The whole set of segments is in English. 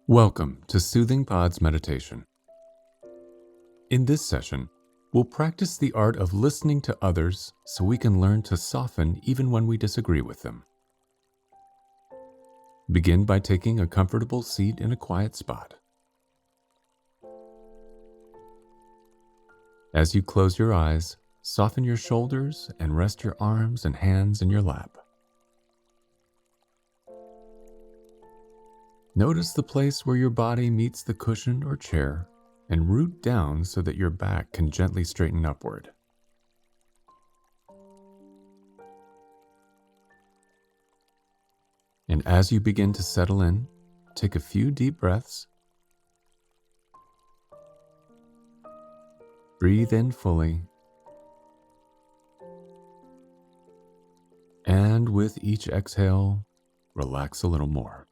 Welcome to Soothing Pod's Meditation. In this session, we'll practice the art of listening to others so we can learn to soften even when we disagree with them. Begin by taking a comfortable seat in a quiet spot. As you close your eyes, soften your shoulders and rest your arms and hands in your lap. Notice the place where your body meets the cushion or chair and root down so that your back can gently straighten upward. And as you begin to settle in, take a few deep breaths. Breathe in fully. And with each exhale, relax a little more.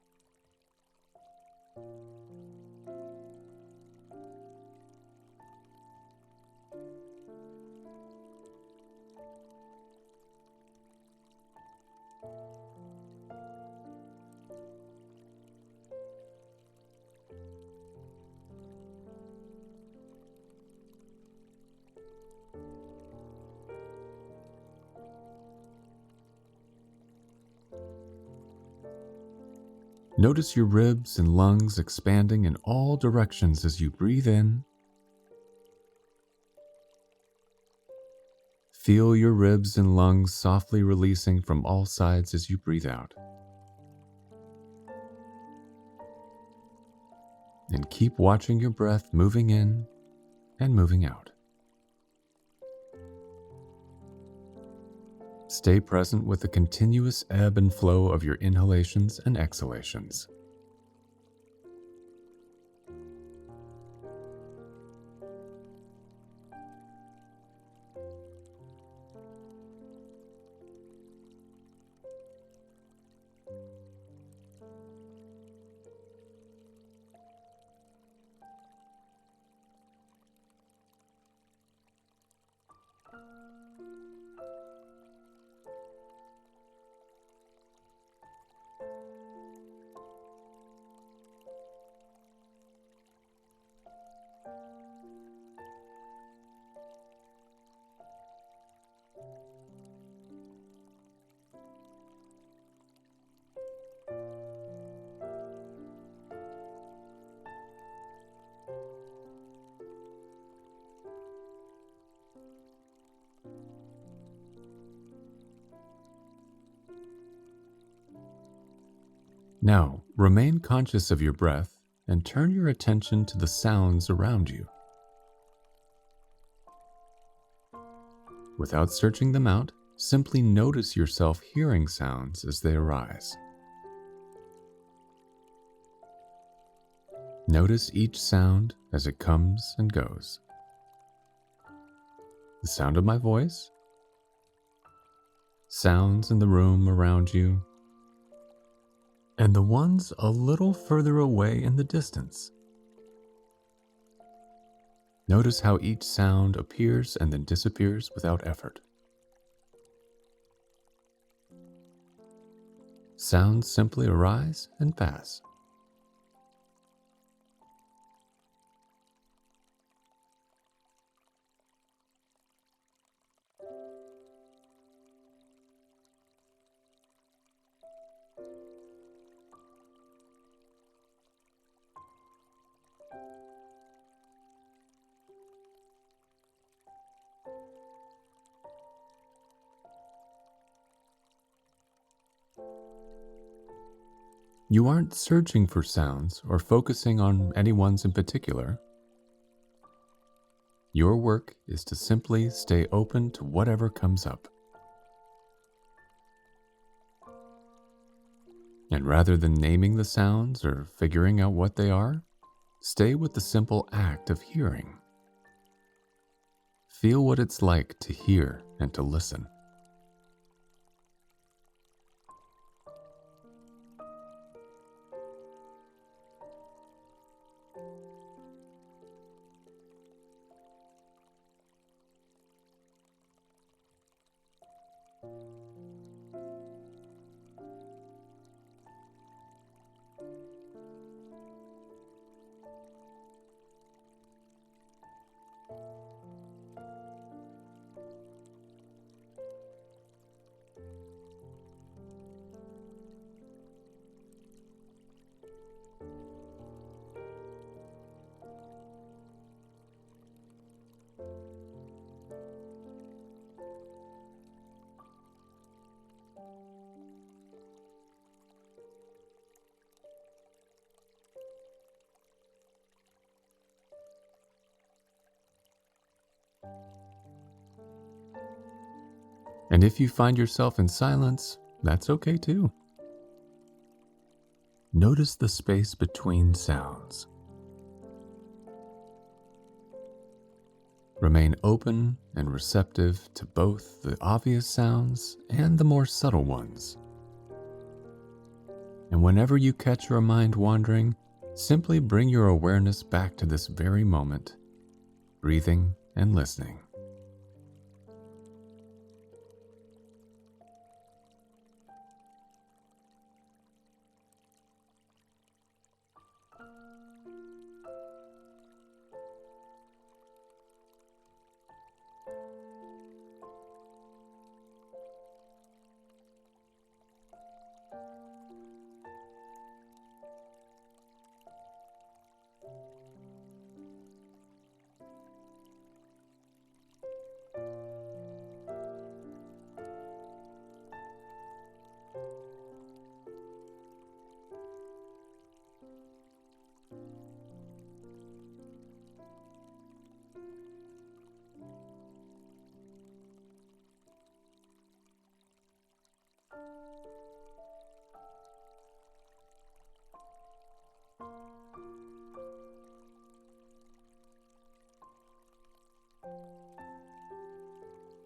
Notice your ribs and lungs expanding in all directions as you breathe in. Feel your ribs and lungs softly releasing from all sides as you breathe out. And keep watching your breath moving in and moving out. Stay present with the continuous ebb and flow of your inhalations and exhalations. Now, remain conscious of your breath and turn your attention to the sounds around you. Without searching them out, simply notice yourself hearing sounds as they arise. Notice each sound as it comes and goes. The sound of my voice, sounds in the room around you, and the ones a little further away in the distance. Notice how each sound appears and then disappears without effort. Sounds simply arise and pass. You aren't searching for sounds or focusing on any ones in particular. Your work is to simply stay open to whatever comes up. And rather than naming the sounds or figuring out what they are, stay with the simple act of hearing. Feel what it's like to hear and to listen. And if you find yourself in silence, that's okay too. Notice the space between sounds. Remain open and receptive to both the obvious sounds and the more subtle ones. And whenever you catch your mind wandering, simply bring your awareness back to this very moment, breathing and listening.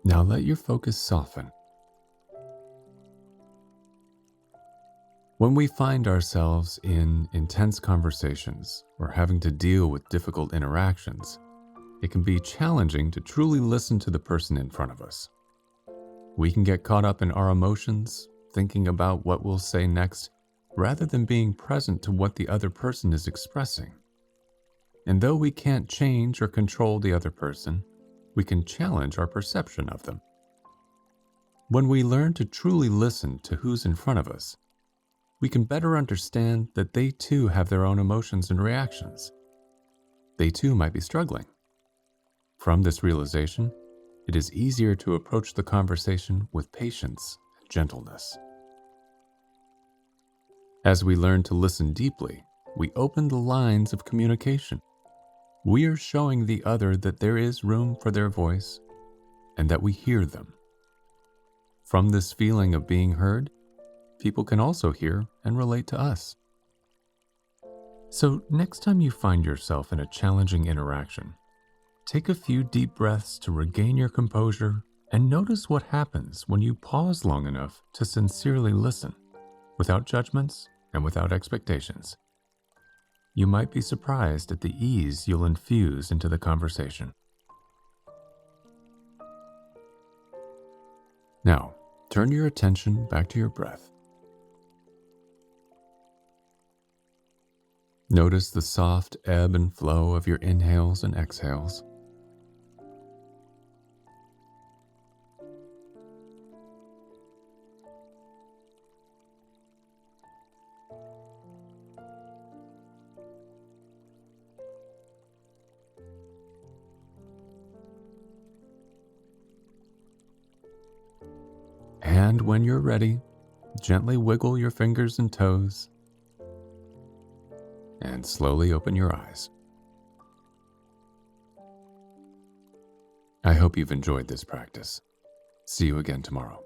Now let your focus soften. When we find ourselves in intense conversations or having to deal with difficult interactions, it can be challenging to truly listen to the person in front of us. We can get caught up in our emotions, thinking about what we'll say next, rather than being present to what the other person is expressing. And though we can't change or control the other person, we can challenge our perception of them. When we learn to truly listen to who's in front of us, we can better understand that they too have their own emotions and reactions. They too might be struggling. From this realization, it is easier to approach the conversation with patience and gentleness. As we learn to listen deeply, we open the lines of communication. We are showing the other that there is room for their voice and that we hear them. From this feeling of being heard, people can also hear and relate to us. So next time you find yourself in a challenging interaction, take a few deep breaths to regain your composure and notice what happens when you pause long enough to sincerely listen, without judgments and without expectations. You might be surprised at the ease you'll infuse into the conversation. Now, turn your attention back to your breath. Notice the soft ebb and flow of your inhales and exhales. And when you're ready, gently wiggle your fingers and toes and slowly open your eyes. I hope you've enjoyed this practice. See you again tomorrow.